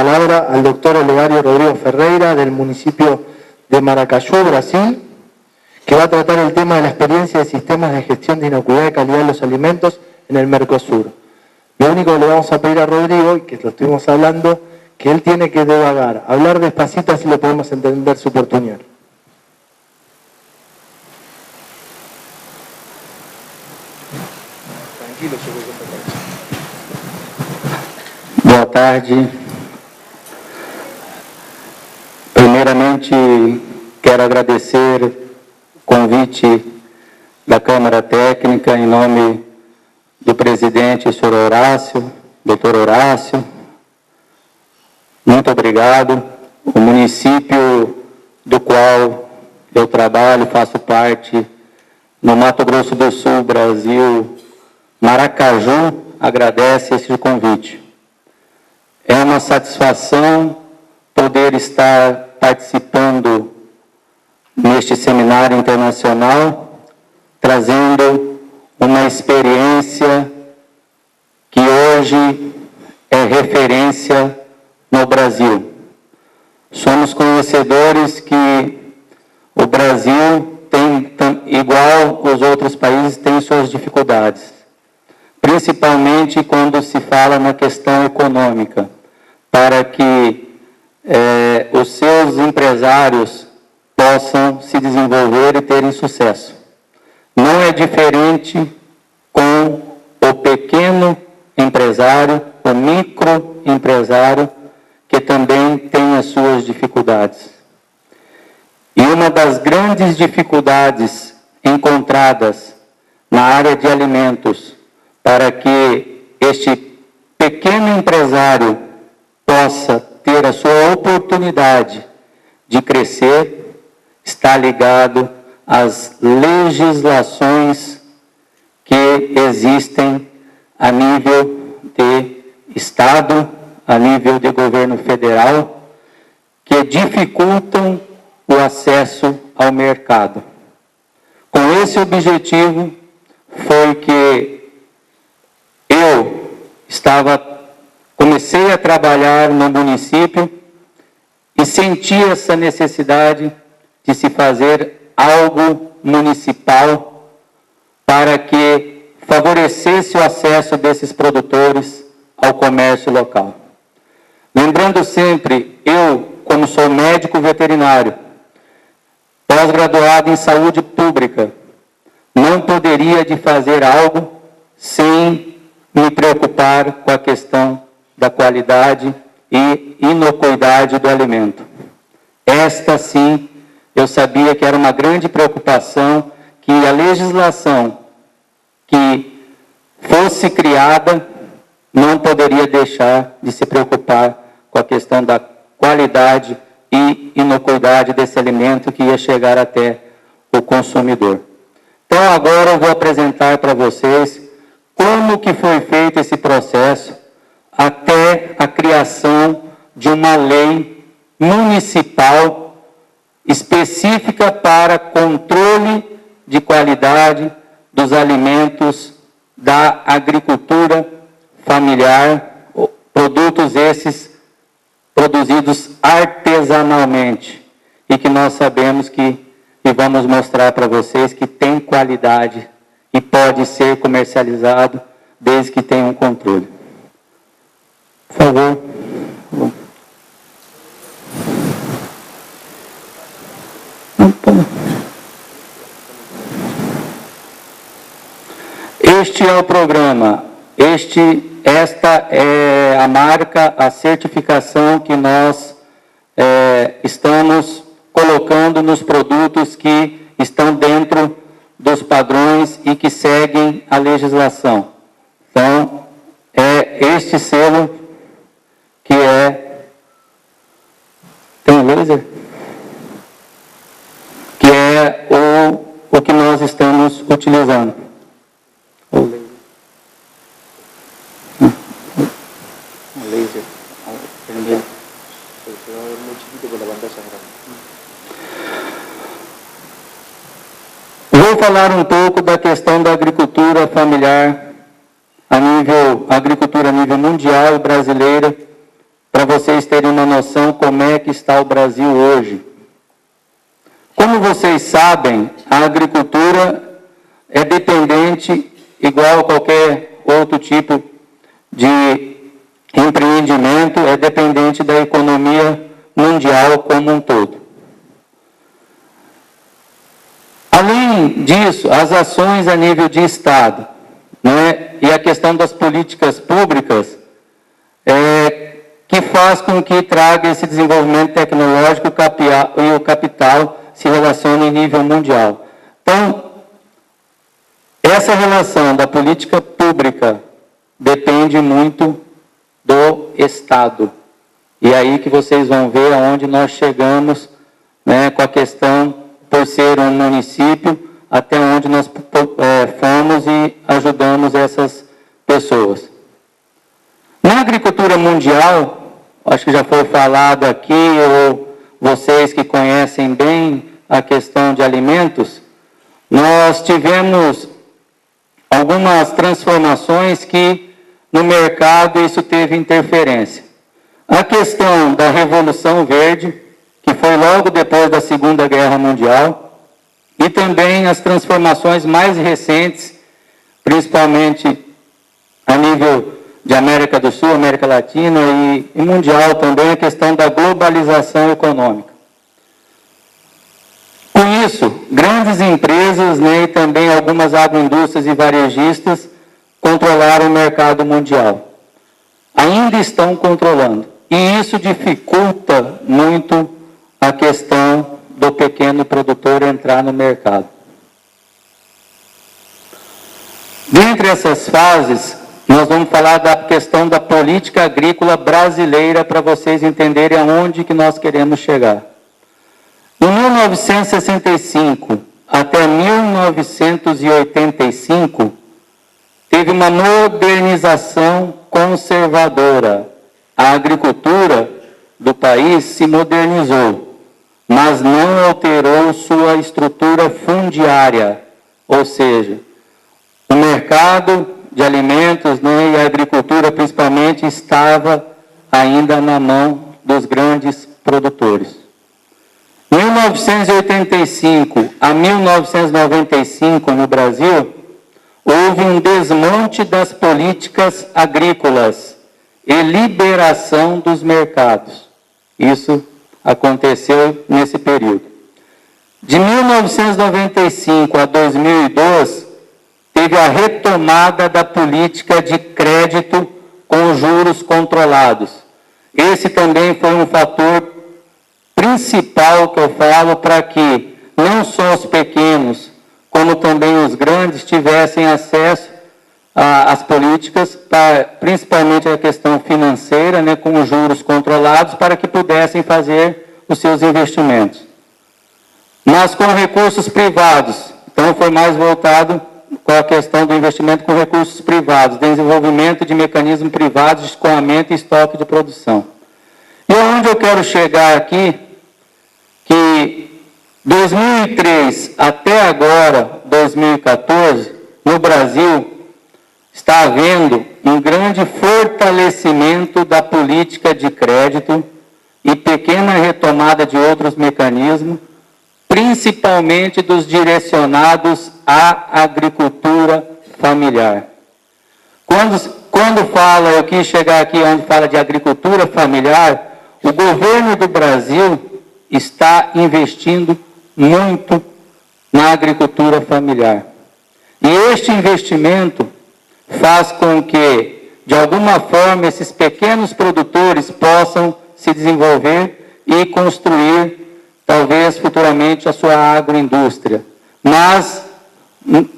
palabra al doctor Olegario Rodrigo Ferreira, del municipio de Maracayú, Brasil, que va a tratar el tema de la experiencia de sistemas de gestión de inocuidad y calidad de los alimentos en el Mercosur. Lo único que le vamos a pedir a Rodrigo, y que lo estuvimos hablando, que él tiene que divagar, hablar despacito, así lo podemos entender su portuñol. Tranquilo, Boa tarde. Primeiramente, quero agradecer o convite da Câmara Técnica em nome do presidente, senhor Horácio, doutor Horácio. Muito obrigado. O município do qual eu trabalho, faço parte, no Mato Grosso do Sul, Brasil, Maracaju, agradece esse convite. É uma satisfação poder estar participando neste seminário internacional, trazendo uma experiência que hoje é referência no Brasil. Somos conhecedores que o Brasil tem, igual os outros países, tem suas dificuldades, principalmente quando se fala na questão econômica, para que os seus empresários possam se desenvolver e terem sucesso. Não é diferente com o pequeno empresário, o microempresário, que também tem as suas dificuldades. E uma das grandes dificuldades encontradas na área de alimentos para que este pequeno empresário possa ter a sua oportunidade de crescer está ligado às legislações que existem a nível de Estado, a nível de governo federal, que dificultam o acesso ao mercado. Com esse objetivo foi que eu comecei a trabalhar no município e senti essa necessidade de se fazer algo municipal para que favorecesse o acesso desses produtores ao comércio local. Lembrando sempre, eu, como sou médico veterinário, pós-graduado em saúde pública, não poderia de fazer algo sem me preocupar com a questão da qualidade e inocuidade do alimento. Esta, sim, eu sabia que era uma grande preocupação, que a legislação que fosse criada não poderia deixar de se preocupar com a questão da qualidade e inocuidade desse alimento que ia chegar até o consumidor. Então, agora eu vou apresentar para vocês como que foi feito esse processo até a criação de uma lei municipal específica para controle de qualidade dos alimentos da agricultura familiar, produtos esses produzidos artesanalmente e que nós sabemos que, e vamos mostrar para vocês, que tem qualidade e pode ser comercializado desde que tenha um controle. Por favor. Este é o programa. Esta é a marca, a certificação que nós estamos colocando nos produtos que estão dentro dos padrões e que seguem a legislação. Então, é este selo que tem laser? Que é o que nós estamos utilizando. O laser. Vermelho. Vou falar um pouco da questão da agricultura familiar agricultura a nível mundial e brasileira, para vocês terem uma noção como é que está o Brasil hoje. Como vocês sabem, a agricultura é dependente, igual a qualquer outro tipo de empreendimento, é dependente da economia mundial como um todo. Além disso, as ações a nível de Estado, né, e a questão das políticas públicas, que faz com que traga esse desenvolvimento tecnológico e o capital se relacionem em nível mundial. Então, essa relação da política pública depende muito do Estado. E aí que vocês vão ver aonde nós chegamos, né, com a questão, por ser um município, até onde nós fomos e ajudamos essas pessoas. Na agricultura mundial, acho que já foi falado aqui, ou vocês que conhecem bem a questão de alimentos, nós tivemos algumas transformações que no mercado isso teve interferência. A questão da Revolução Verde, que foi logo depois da Segunda Guerra Mundial, e também as transformações mais recentes, principalmente a nível de América do Sul, América Latina e mundial também, a questão da globalização econômica. Com isso, grandes empresas, né, e também algumas agroindústrias e varejistas controlaram o mercado mundial. Ainda estão controlando. E isso dificulta muito a questão do pequeno produtor entrar no mercado. Dentre essas fases, nós vamos falar da questão da política agrícola brasileira para vocês entenderem aonde que nós queremos chegar. Em 1965 até 1985, teve uma modernização conservadora. A agricultura do país se modernizou, mas não alterou sua estrutura fundiária, ou seja, o mercado de alimentos, né, e a agricultura principalmente estava ainda na mão dos grandes produtores. Em 1985 a 1995, no Brasil, houve um desmonte das políticas agrícolas e liberação dos mercados. Isso aconteceu nesse período. De 1995 a 2002, teve a retomada da política de crédito com juros controlados. Esse também foi um fator principal que eu falo para que não só os pequenos, como também os grandes tivessem acesso às políticas, principalmente a questão financeira, né, com os juros controlados, para que pudessem fazer os seus investimentos. Mas com recursos privados, então foi mais voltado com a questão do investimento com recursos privados, desenvolvimento de mecanismos privados de escoamento e estoque de produção. E onde eu quero chegar aqui, que 2003 até agora, 2014, no Brasil, está havendo um grande fortalecimento da política de crédito e pequena retomada de outros mecanismos, principalmente dos direcionados à agricultura familiar. Quando fala, eu quis chegar aqui onde fala de agricultura familiar, o governo do Brasil está investindo muito na agricultura familiar. E este investimento faz com que, de alguma forma, esses pequenos produtores possam se desenvolver e construir, talvez futuramente, a sua agroindústria. Mas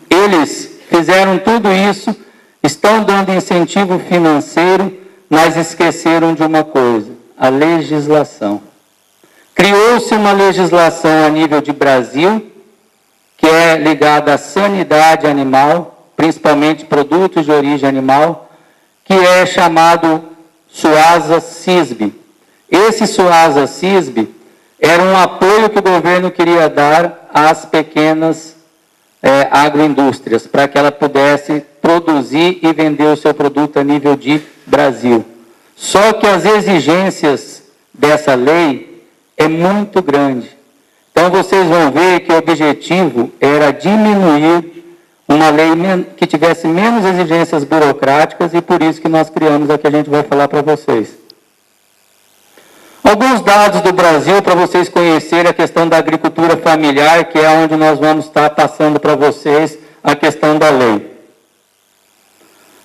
eles fizeram tudo isso, estão dando incentivo financeiro, mas esqueceram de uma coisa: a legislação. Criou-se uma legislação a nível de Brasil, que é ligada à sanidade animal, principalmente produtos de origem animal, que é chamado SUASA-CISB. Esse SUASA-CISB era um apoio que o governo queria dar às pequenas agroindústrias, para que ela pudesse produzir e vender o seu produto a nível de Brasil. Só que as exigências dessa lei é muito grande. Então vocês vão ver que o objetivo era diminuir uma lei que tivesse menos exigências burocráticas e por isso que nós criamos a que a gente vai falar para vocês. Alguns dados do Brasil para vocês conhecerem a questão da agricultura familiar, que é onde nós vamos estar passando para vocês a questão da lei.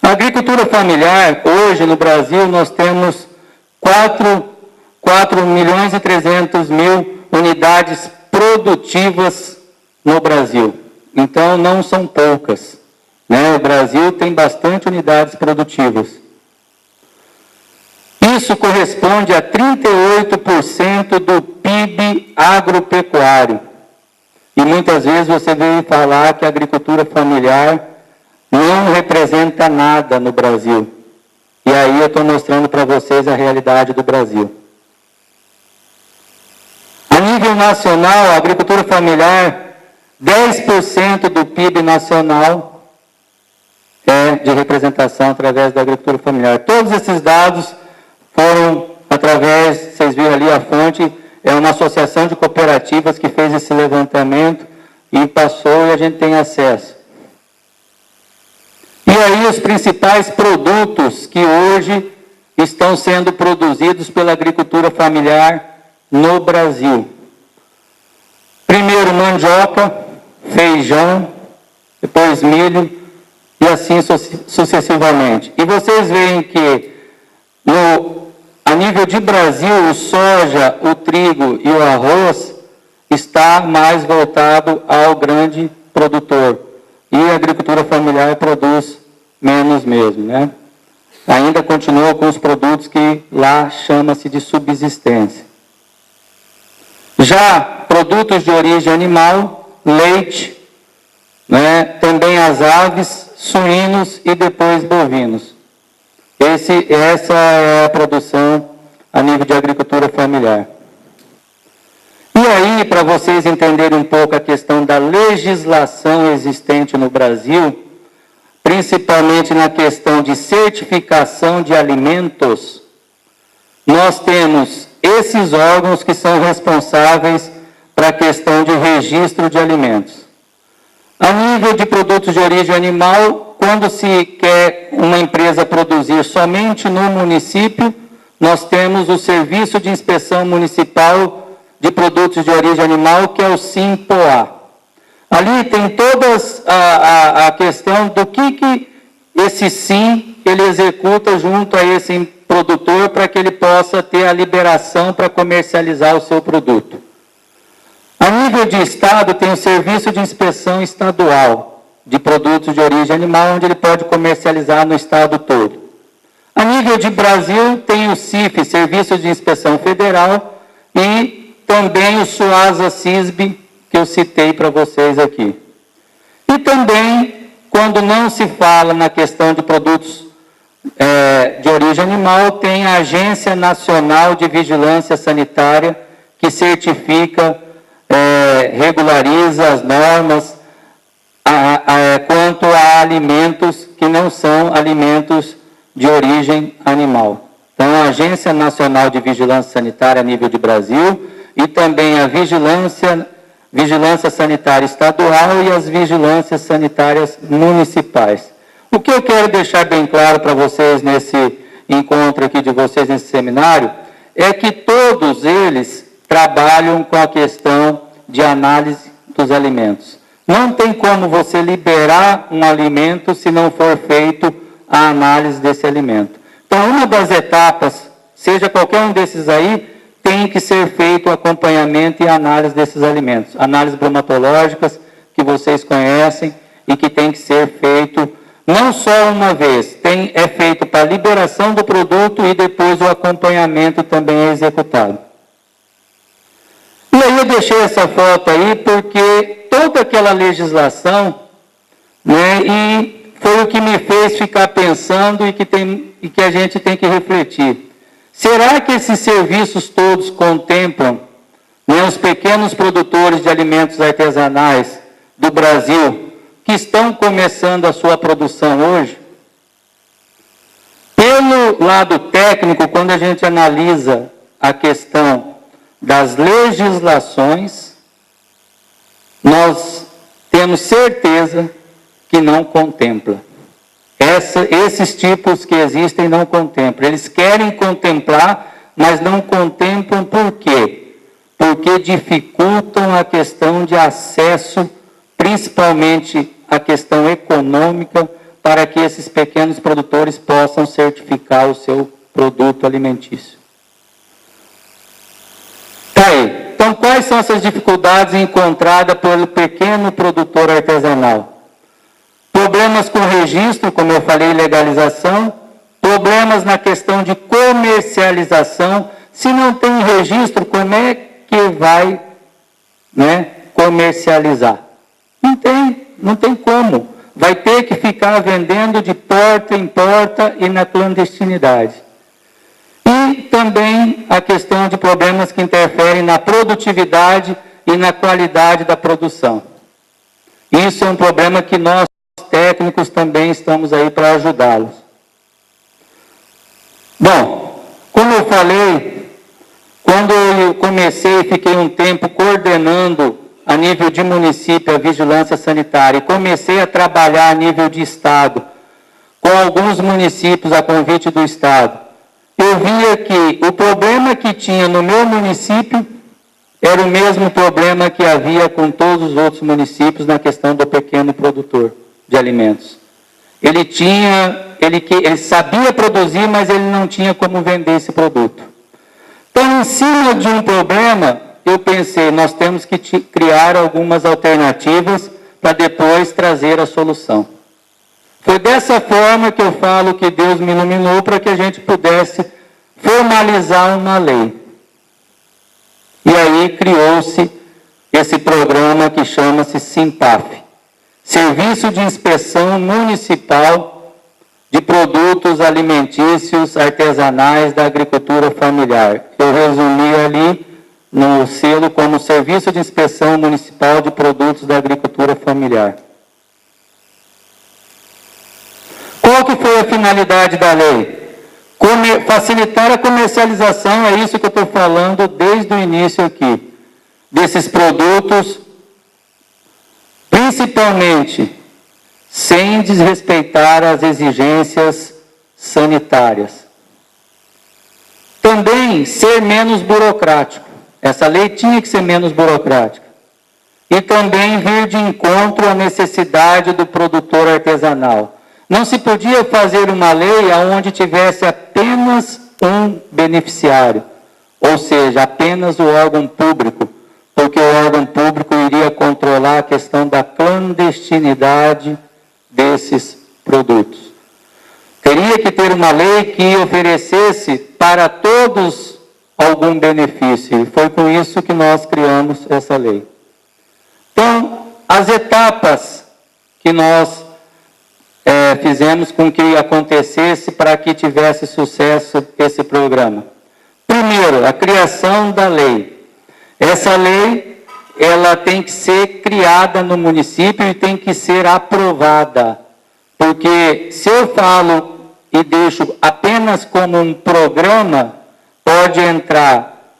A agricultura familiar, hoje no Brasil, nós temos 4.300.000 unidades produtivas no Brasil. Então, não são poucas, né? O Brasil tem bastante unidades produtivas. Isso corresponde a 38% do PIB agropecuário. E muitas vezes você vem falar que a agricultura familiar não representa nada no Brasil. E aí eu estou mostrando para vocês a realidade do Brasil. A nível nacional, a agricultura familiar, 10% do PIB nacional é de representação através da agricultura familiar. Todos esses dados foram através, vocês viram ali a fonte, é uma associação de cooperativas que fez esse levantamento e passou e a gente tem acesso. E aí os principais produtos que hoje estão sendo produzidos pela agricultura familiar no Brasil. Primeiro mandioca, feijão, depois milho e assim sucessivamente. E vocês veem que a nível de Brasil, o soja, o trigo e o arroz está mais voltado ao grande produtor. E a agricultura familiar produz menos mesmo, né? Ainda continua com os produtos que lá chama-se de subsistência. Já produtos de origem animal, leite, né? Também as aves, suínos e depois bovinos. Essa é a produção a nível de agricultura familiar. E aí, para vocês entenderem um pouco a questão da legislação existente no Brasil, principalmente na questão de certificação de alimentos, nós temos esses órgãos que são responsáveis para a questão de registro de alimentos. A nível de produtos de origem animal, quando se quer uma empresa produzir somente no município, nós temos o Serviço de Inspeção Municipal de Produtos de Origem Animal, que é o SINPOA. Ali tem toda a questão do que esse SIM ele executa junto a esse produtor para que ele possa ter a liberação para comercializar o seu produto. A nível de Estado, tem o Serviço de Inspeção Estadual de Produtos de Origem Animal, onde ele pode comercializar no Estado todo. A nível de Brasil, tem o CIF, Serviço de Inspeção Federal, e também o SUASA-CISB, que eu citei para vocês aqui. E também, quando não se fala na questão de produtos de origem animal, tem a Agência Nacional de Vigilância Sanitária, que certifica, regulariza as normas quanto a alimentos que não são alimentos de origem animal. Então, a Agência Nacional de Vigilância Sanitária a nível de Brasil e também a Vigilância Sanitária Estadual e as Vigilâncias Sanitárias Municipais. O que eu quero deixar bem claro para vocês nesse encontro aqui de vocês, nesse seminário, é que todos eles trabalham com a questão de análise dos alimentos. Não tem como você liberar um alimento se não for feito a análise desse alimento. Então, uma das etapas, seja qualquer um desses aí, tem que ser feito o acompanhamento e análise desses alimentos. Análises bromatológicas, que vocês conhecem, e que tem que ser feito não só uma vez, é feito para a liberação do produto e depois o acompanhamento também é executado. E aí eu deixei essa foto aí porque toda aquela legislação, né, e foi o que me fez ficar pensando e que a gente tem que refletir. Será que esses serviços todos contemplam, né, os pequenos produtores de alimentos artesanais do Brasil que estão começando a sua produção hoje? Pelo pelo lado técnico, quando a gente analisa a questão das legislações, nós temos certeza que não contempla. Esses tipos que existem não contemplam. Eles querem contemplar, mas não contemplam por quê? Porque dificultam a questão de acesso, principalmente a questão econômica, para que esses pequenos produtores possam certificar o seu produto alimentício. Tá aí. Então, quais são essas dificuldades encontradas pelo pequeno produtor artesanal? Problemas com registro, como eu falei, legalização. Problemas na questão de comercialização. Se não tem registro, como é que vai, comercializar? Não tem como. Vai ter que ficar vendendo de porta em porta e na clandestinidade. E também a questão de problemas que interferem na produtividade e na qualidade da produção. Isso é um problema que nós, técnicos, também estamos aí para ajudá-los. Bom, como eu falei, quando eu comecei, fiquei um tempo coordenando a nível de município a vigilância sanitária e comecei a trabalhar a nível de estado, com alguns municípios a convite do estado, eu via que o problema que tinha no meu município era o mesmo problema que havia com todos os outros municípios na questão do pequeno produtor de alimentos. Ele sabia produzir, mas ele não tinha como vender esse produto. Então, em cima de um problema, eu pensei, nós temos que criar algumas alternativas para depois trazer a solução. Foi dessa forma que eu falo que Deus me iluminou para que a gente pudesse formalizar uma lei. E aí criou-se esse programa que chama-se SINPAF, Serviço de Inspeção Municipal de Produtos Alimentícios Artesanais da Agricultura Familiar. Eu resumi ali no selo como Serviço de Inspeção Municipal de Produtos da Agricultura Familiar. Qual que foi a finalidade da lei? Facilitar a comercialização, é isso que eu estou falando desde o início aqui, desses produtos, principalmente sem desrespeitar as exigências sanitárias. Também ser menos burocrático. Essa lei tinha que ser menos burocrática. E também vir de encontro à necessidade do produtor artesanal. Não se podia fazer uma lei onde tivesse apenas um beneficiário, ou seja, apenas o órgão público, porque o órgão público iria controlar a questão da clandestinidade desses produtos. Teria que ter uma lei que oferecesse para todos algum benefício, e foi com isso que nós criamos essa lei. Então, as etapas que nós fizemos com que acontecesse para que tivesse sucesso esse programa. Primeiro, a criação da lei. Essa lei, ela tem que ser criada no município e tem que ser aprovada. Porque se eu falo e deixo apenas como um programa, pode entrar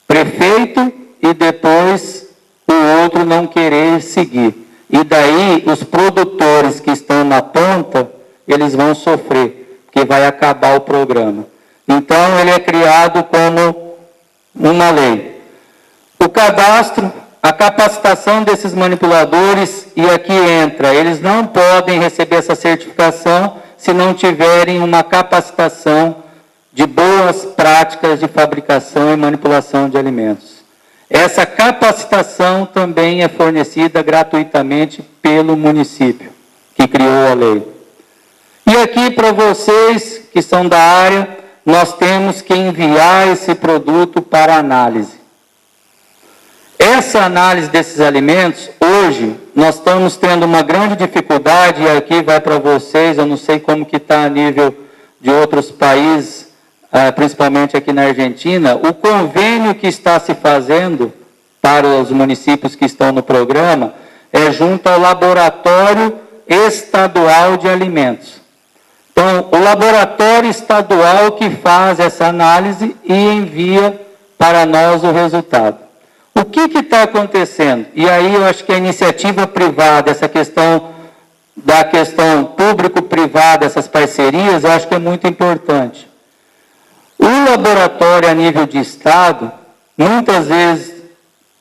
prefeito e depois o outro não querer seguir. E daí, os produtores que estão na ponta, eles vão sofrer, porque vai acabar o programa. Então, ele é criado como uma lei. O cadastro, a capacitação desses manipuladores, e aqui entra, eles não podem receber essa certificação se não tiverem uma capacitação de boas práticas de fabricação e manipulação de alimentos. Essa capacitação também é fornecida gratuitamente pelo município, que criou a lei. E aqui, para vocês que são da área, nós temos que enviar esse produto para análise. Essa análise desses alimentos, hoje, nós estamos tendo uma grande dificuldade, e aqui vai para vocês, eu não sei como que está a nível de outros países, principalmente aqui na Argentina, o convênio que está se fazendo para os municípios que estão no programa é junto ao Laboratório Estadual de Alimentos. Então, o laboratório estadual que faz essa análise e envia para nós o resultado. O que está acontecendo? E aí eu acho que a iniciativa privada, essa questão da questão público-privada, essas parcerias, eu acho que é muito importante. O laboratório a nível de Estado, muitas vezes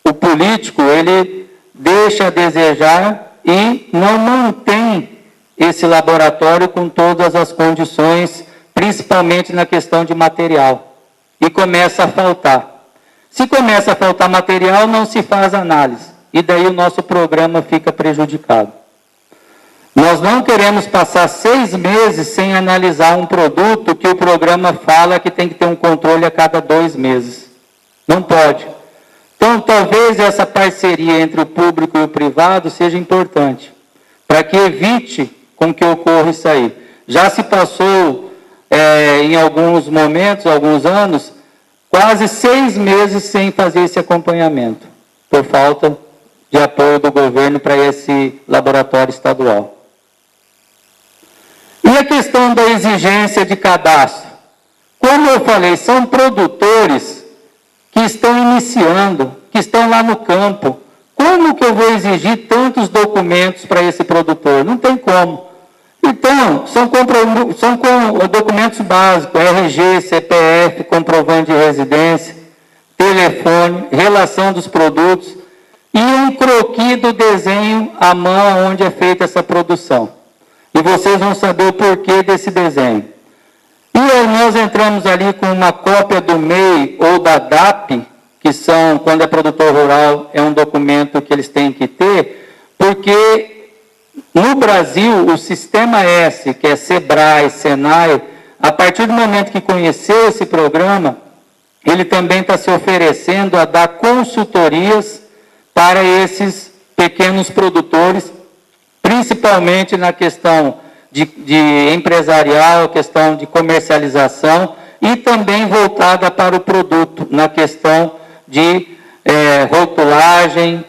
o político, ele deixa a desejar e não mantém esse laboratório com todas as condições, principalmente na questão de material. E começa a faltar. Se começa a faltar material, não se faz análise. E daí o nosso programa fica prejudicado. Nós não queremos passar 6 meses sem analisar um produto que o programa fala que tem que ter um controle a cada 2 meses. Não pode. Então, talvez essa parceria entre o público e o privado seja importante, para que evite com que ocorra isso aí. Já se passou, em alguns momentos, alguns anos, quase 6 meses sem fazer esse acompanhamento, por falta de apoio do governo para esse laboratório estadual. E a questão da exigência de cadastro? Como eu falei, são produtores que estão iniciando, que estão lá no campo. Como que eu vou exigir tantos documentos para esse produtor? Não tem como. Então, são documentos básicos, RG, CPF, comprovante de residência, telefone, relação dos produtos e um croquis do desenho à mão onde é feita essa produção. E vocês vão saber o porquê desse desenho. E aí nós entramos ali com uma cópia do MEI ou da DAP, que são, quando é produtor rural, é um documento que eles têm que ter, porque no Brasil, o Sistema S, que é SEBRAE, SENAI, a partir do momento que conheceu esse programa, ele também está se oferecendo a dar consultorias para esses pequenos produtores, principalmente na questão de empresarial, questão de comercialização e também voltada para o produto, na questão de rotulagem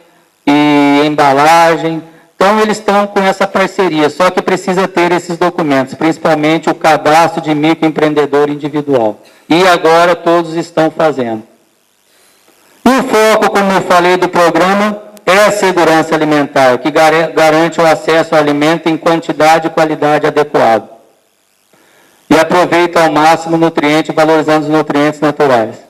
e embalagem. Então, eles estão com essa parceria, só que precisa ter esses documentos, principalmente o cadastro de microempreendedor individual. E agora todos estão fazendo. E o foco, como eu falei, do programa é a segurança alimentar, que garante o acesso ao alimento em quantidade e qualidade adequada. E aproveita ao máximo o nutriente, valorizando os nutrientes naturais.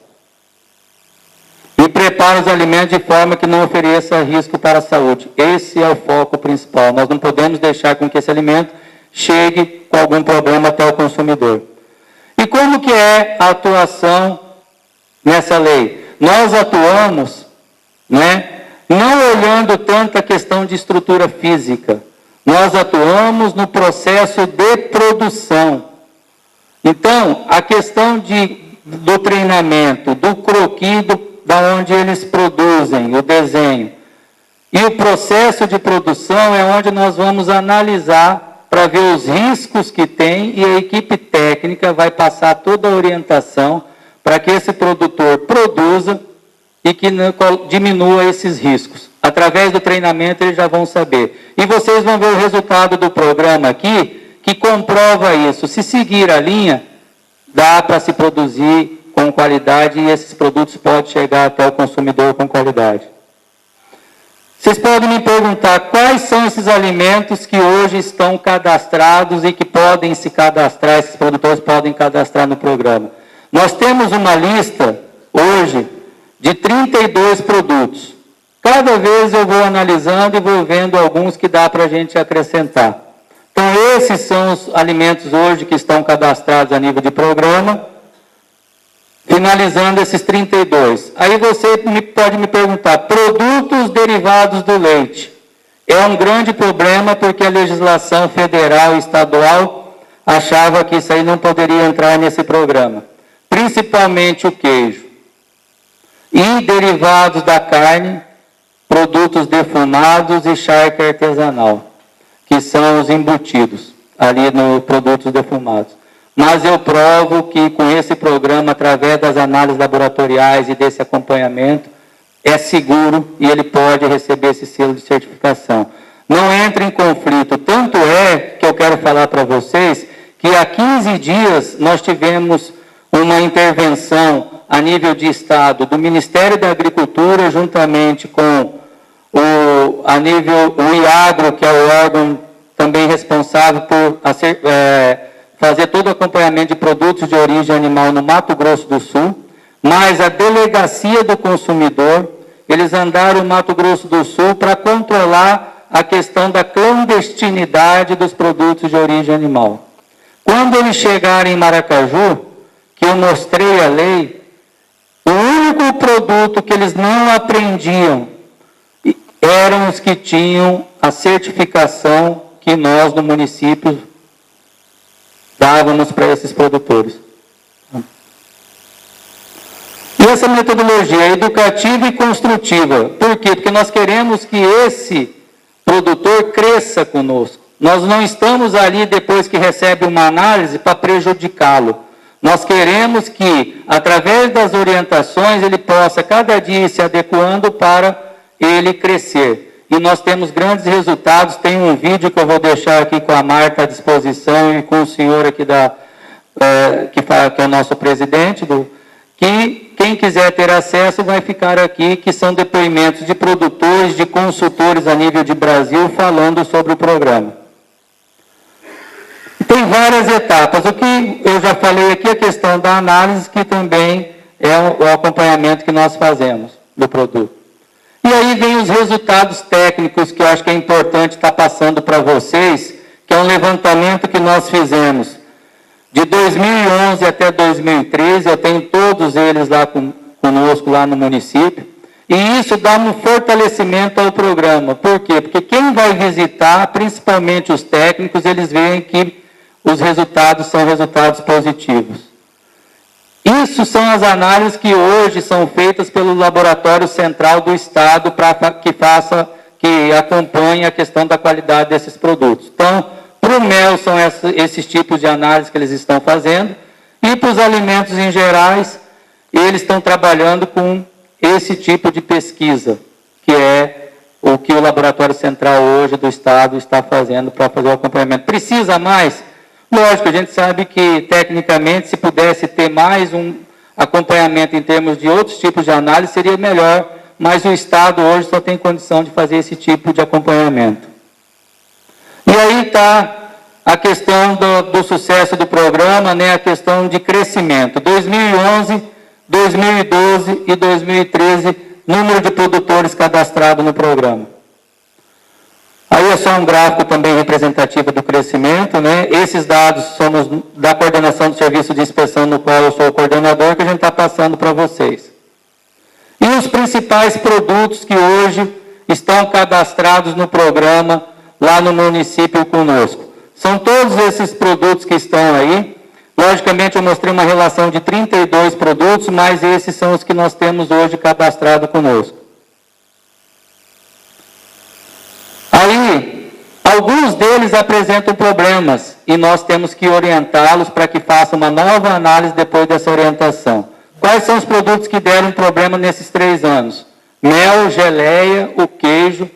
E prepara os alimentos de forma que não ofereça risco para a saúde. Esse é o foco principal. Nós não podemos deixar com que esse alimento chegue com algum problema até o consumidor. E como que é a atuação nessa lei? Nós atuamos, não olhando tanto a questão de estrutura física. Nós atuamos no processo de produção. Então, a questão do treinamento, do croquis, da onde eles produzem, o desenho. E o processo de produção é onde nós vamos analisar para ver os riscos que tem e a equipe técnica vai passar toda a orientação para que esse produtor produza e que diminua esses riscos. Através do treinamento eles já vão saber. E vocês vão ver o resultado do programa aqui, que comprova isso. Se seguir a linha, dá para se produzir com qualidade e esses produtos podem chegar até o consumidor com qualidade. Vocês podem me perguntar quais são esses alimentos que hoje estão cadastrados e que podem se cadastrar, esses produtores podem cadastrar no programa. Nós temos uma lista hoje de 32 produtos. Cada vez eu vou analisando e vou vendo alguns que dá para a gente acrescentar. Então, esses são os alimentos hoje que estão cadastrados a nível de programa, finalizando esses 32. Aí você pode me perguntar, produtos derivados do leite. É um grande problema porque a legislação federal e estadual achava que isso aí não poderia entrar nesse programa. Principalmente o queijo. E derivados da carne, produtos defumados e charque artesanal, que são os embutidos, ali no produtos defumados. Mas eu provo que com esse programa, através das análises laboratoriais e desse acompanhamento, é seguro e ele pode receber esse selo de certificação. Não entra em conflito. Tanto é que eu quero falar para vocês que há 15 dias nós tivemos uma intervenção a nível de Estado do Ministério da Agricultura, juntamente com o IAGRO, que é o órgão também responsável por fazer todo o acompanhamento de produtos de origem animal no Mato Grosso do Sul, mas a Delegacia do Consumidor, eles andaram no Mato Grosso do Sul para controlar a questão da clandestinidade dos produtos de origem animal. Quando eles chegaram em Maracaju, que eu mostrei a lei, o único produto que eles não apreendiam eram os que tinham a certificação que nós, no município, dávamos para esses produtores. E essa metodologia é educativa e construtiva. Por quê? Porque nós queremos que esse produtor cresça conosco. Nós não estamos ali, depois que recebe uma análise, para prejudicá-lo. Nós queremos que, através das orientações, ele possa cada dia ir se adequando para ele crescer. E nós temos grandes resultados. Tem um vídeo que eu vou deixar aqui com a Marta à disposição e com o senhor aqui que é o nosso presidente, que quem quiser ter acesso vai ficar aqui, que são depoimentos de produtores, de consultores a nível de Brasil, falando sobre o programa. Tem várias etapas. O que eu já falei aqui, a questão da análise, que também é o acompanhamento que nós fazemos do produto. E aí vem os resultados técnicos, que eu acho que é importante estar passando para vocês, que é um levantamento que nós fizemos de 2011 até 2013, eu tenho todos eles lá conosco, lá no município, e isso dá um fortalecimento ao programa. Por quê? Porque quem vai visitar, principalmente os técnicos, eles veem que os resultados são resultados positivos. Isso são as análises que hoje são feitas pelo Laboratório Central do Estado para que acompanhe a questão da qualidade desses produtos. Então, para o mel são esses tipos de análise que eles estão fazendo, e para os alimentos em gerais, eles estão trabalhando com esse tipo de pesquisa, que é o que o Laboratório Central hoje do Estado está fazendo para fazer o acompanhamento. Precisa mais? Lógico, a gente sabe que, tecnicamente, se pudesse ter mais um acompanhamento em termos de outros tipos de análise, seria melhor, mas o Estado hoje só tem condição de fazer esse tipo de acompanhamento. E aí está a questão do sucesso do programa, né, a questão de crescimento. 2011, 2012 e 2013, número de produtores cadastrados no programa. Aí é só um gráfico também representativo do crescimento, né? Esses dados somos da coordenação do serviço de inspeção, no qual eu sou o coordenador, que a gente está passando para vocês. E os principais produtos que hoje estão cadastrados no programa, lá no município conosco. São todos esses produtos que estão aí. Logicamente, eu mostrei uma relação de 32 produtos, mas esses são os que nós temos hoje cadastrado conosco. Aí, alguns deles apresentam problemas e nós temos que orientá-los para que façam uma nova análise depois dessa orientação. Quais são os produtos que deram problema nesses 3 anos? Mel, geleia, o queijo,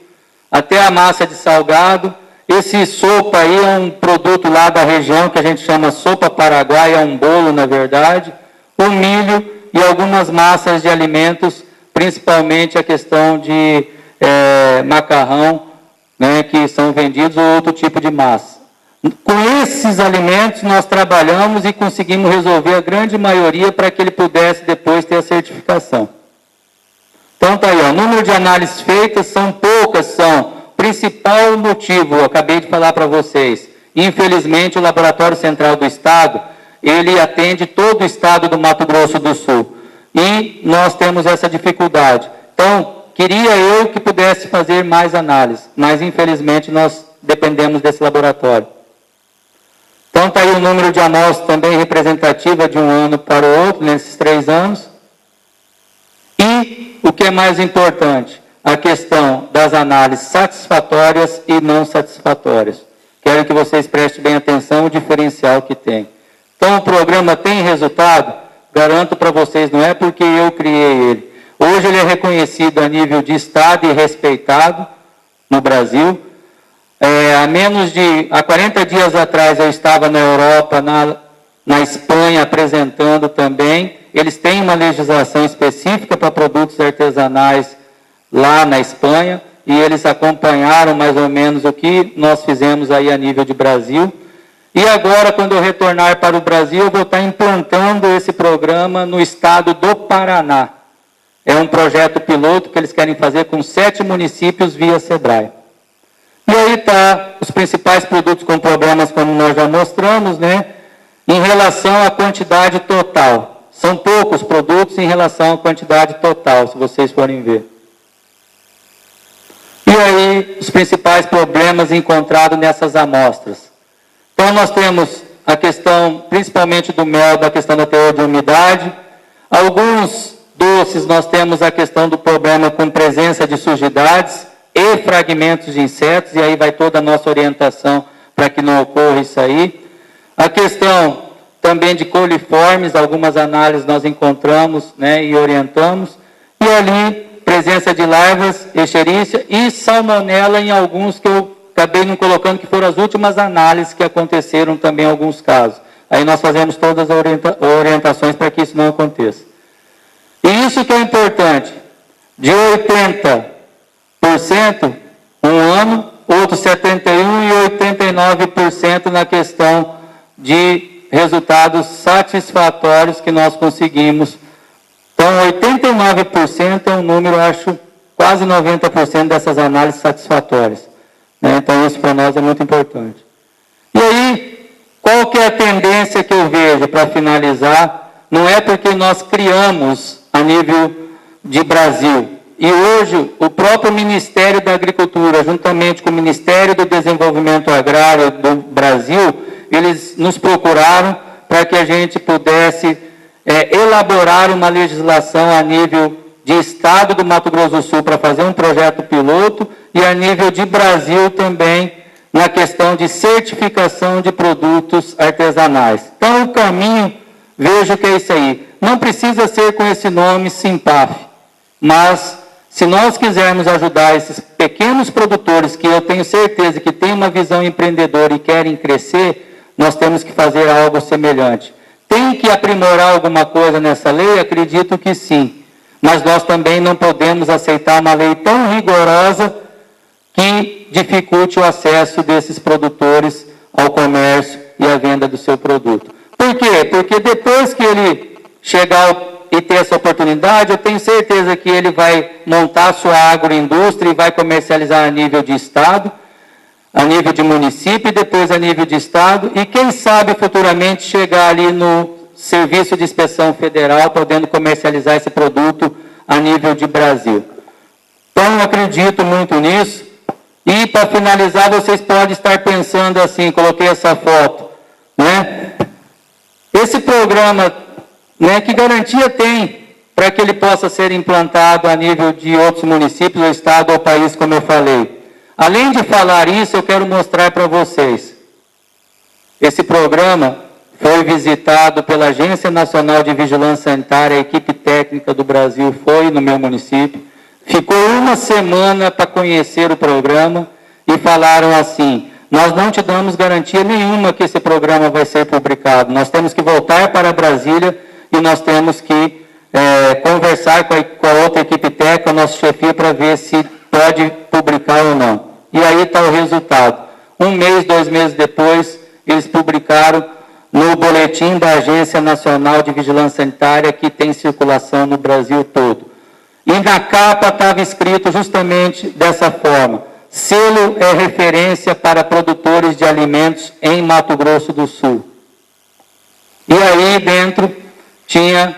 até a massa de salgado. Esse sopa aí é um produto lá da região que a gente chama sopa paraguaia, é um bolo, na verdade. O milho e algumas massas de alimentos, principalmente a questão de macarrão, né, que são vendidos, ou outro tipo de massa. Com esses alimentos nós trabalhamos e conseguimos resolver a grande maioria para que ele pudesse depois ter a certificação. Então está aí, o número de análises feitas são poucas, são. Principal motivo, eu acabei de falar para vocês, infelizmente o Laboratório Central do Estado, ele atende todo o estado do Mato Grosso do Sul, e nós temos essa dificuldade. Então, queria eu que pudesse fazer mais análise, mas infelizmente nós dependemos desse laboratório. Então está aí o número de amostras também representativa de um ano para o outro, nesses 3 anos. E o que é mais importante, a questão das análises satisfatórias e não satisfatórias. Quero que vocês prestem bem atenção o diferencial que tem. Então o programa tem resultado? Garanto para vocês, não é porque eu criei ele. Hoje ele é reconhecido a nível de Estado e respeitado no Brasil. há 40 dias atrás eu estava na Europa, na Espanha, apresentando também. Eles têm uma legislação específica para produtos artesanais lá na Espanha, e eles acompanharam mais ou menos o que nós fizemos aí a nível de Brasil. E agora, quando eu retornar para o Brasil, eu vou estar implantando esse programa no estado do Paraná. É um projeto piloto que eles querem fazer com 7 municípios via SEBRAE. E aí está os principais produtos com problemas, como nós já mostramos, né? Em relação à quantidade total. São poucos produtos em relação à quantidade total, se vocês forem ver. E aí, os principais problemas encontrados nessas amostras. Então, nós temos a questão, principalmente do mel, da questão da teor de umidade. Alguns doces, nós temos a questão do problema com presença de sujidades e fragmentos de insetos, e aí vai toda a nossa orientação para que não ocorra isso aí. A questão também de coliformes, algumas análises nós encontramos, né, e orientamos. E ali, presença de larvas, escherichia e salmonela em alguns que eu acabei não colocando, que foram as últimas análises que aconteceram também em alguns casos. Aí nós fazemos todas as orientações para que isso não aconteça. E isso que é importante, de 80% um ano, outros 71% e 89% na questão de resultados satisfatórios que nós conseguimos. Então, 89% é um número, acho, quase 90% dessas análises satisfatórias. Né? Então, isso para nós é muito importante. E aí, qual que é a tendência que eu vejo, para finalizar? Não é porque nós criamos a nível de Brasil. E hoje, o próprio Ministério da Agricultura, juntamente com o Ministério do Desenvolvimento Agrário do Brasil, eles nos procuraram para que a gente pudesse elaborar uma legislação a nível de Estado do Mato Grosso do Sul para fazer um projeto piloto e a nível de Brasil também na questão de certificação de produtos artesanais. Então, o caminho, vejo que é isso aí. Não precisa ser com esse nome SIMPAF, mas se nós quisermos ajudar esses pequenos produtores, que eu tenho certeza que têm uma visão empreendedora e querem crescer, nós temos que fazer algo semelhante. Tem que aprimorar alguma coisa nessa lei? Acredito que sim. Mas nós também não podemos aceitar uma lei tão rigorosa que dificulte o acesso desses produtores ao comércio e à venda do seu produto. Por quê? Porque depois que ele chegar e ter essa oportunidade, eu tenho certeza que ele vai montar a sua agroindústria e vai comercializar a nível de Estado, a nível de município e depois a nível de Estado, e quem sabe futuramente chegar ali no Serviço de Inspeção Federal, podendo comercializar esse produto a nível de Brasil. Então, eu acredito muito nisso. E, para finalizar, vocês podem estar pensando assim, coloquei essa foto, né? Esse programa, né, que garantia tem para que ele possa ser implantado a nível de outros municípios, ou estado ou país, como eu falei? Além de falar isso, eu quero mostrar para vocês. Esse programa foi visitado pela Agência Nacional de Vigilância Sanitária, a equipe técnica do Brasil foi no meu município, ficou uma semana para conhecer o programa e falaram assim: nós não te damos garantia nenhuma que esse programa vai ser publicado, nós temos que voltar para Brasília e nós temos que conversar com a outra equipe técnica, a nossa chefia, para ver se pode publicar ou não. E aí está o resultado. 1 mês, 2 meses depois, eles publicaram no boletim da Agência Nacional de Vigilância Sanitária, que tem circulação no Brasil todo. E na capa estava escrito justamente dessa forma: selo é referência para produtores de alimentos em Mato Grosso do Sul. E aí dentro tinha,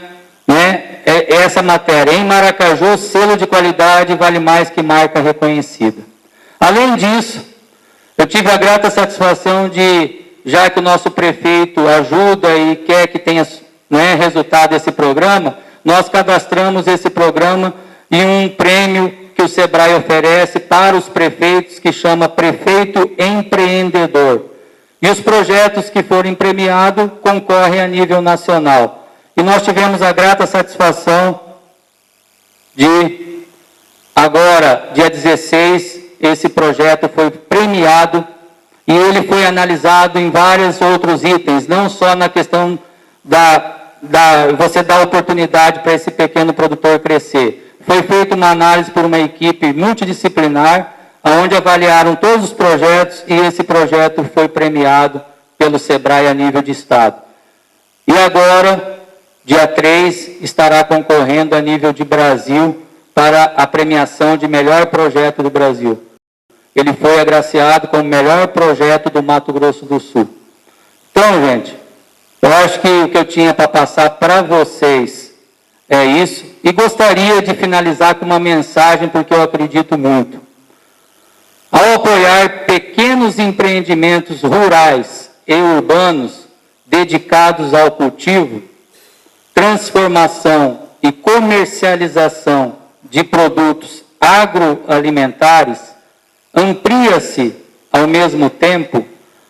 né, essa matéria: em Maracaju, selo de qualidade vale mais que marca reconhecida. Além disso, eu tive a grata satisfação de, já que o nosso prefeito ajuda e quer que tenha, né, resultado desse programa, nós cadastramos esse programa em um prêmio que o SEBRAE oferece para os prefeitos, que chama Prefeito Empreendedor. E os projetos que forem premiados concorrem a nível nacional. E nós tivemos a grata satisfação de, agora, dia 16, esse projeto foi premiado E ele foi analisado em vários outros itens, não só na questão você dar oportunidade para esse pequeno produtor crescer. Foi feita uma análise por uma equipe multidisciplinar, onde avaliaram todos os projetos e esse projeto foi premiado pelo SEBRAE a nível de Estado. E agora, dia 3, estará concorrendo a nível de Brasil para a premiação de melhor projeto do Brasil. Ele foi agraciado como melhor projeto do Mato Grosso do Sul. Então, gente, eu acho que o que eu tinha para passar para vocês é isso. E gostaria de finalizar com uma mensagem, porque eu acredito muito. Ao apoiar pequenos empreendimentos rurais e urbanos dedicados ao cultivo, transformação e comercialização de produtos agroalimentares, amplia-se, ao mesmo tempo,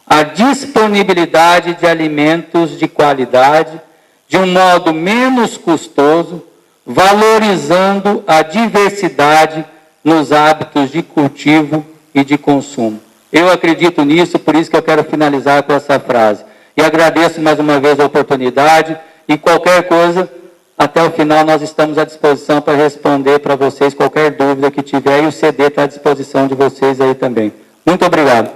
a disponibilidade de alimentos de qualidade de um modo menos custoso, valorizando a diversidade nos hábitos de cultivo e de consumo. Eu acredito nisso, por isso que eu quero finalizar com essa frase. E agradeço mais uma vez a oportunidade e qualquer coisa, até o final nós estamos à disposição para responder para vocês qualquer dúvida que tiver e o CD está à disposição de vocês aí também. Muito obrigado.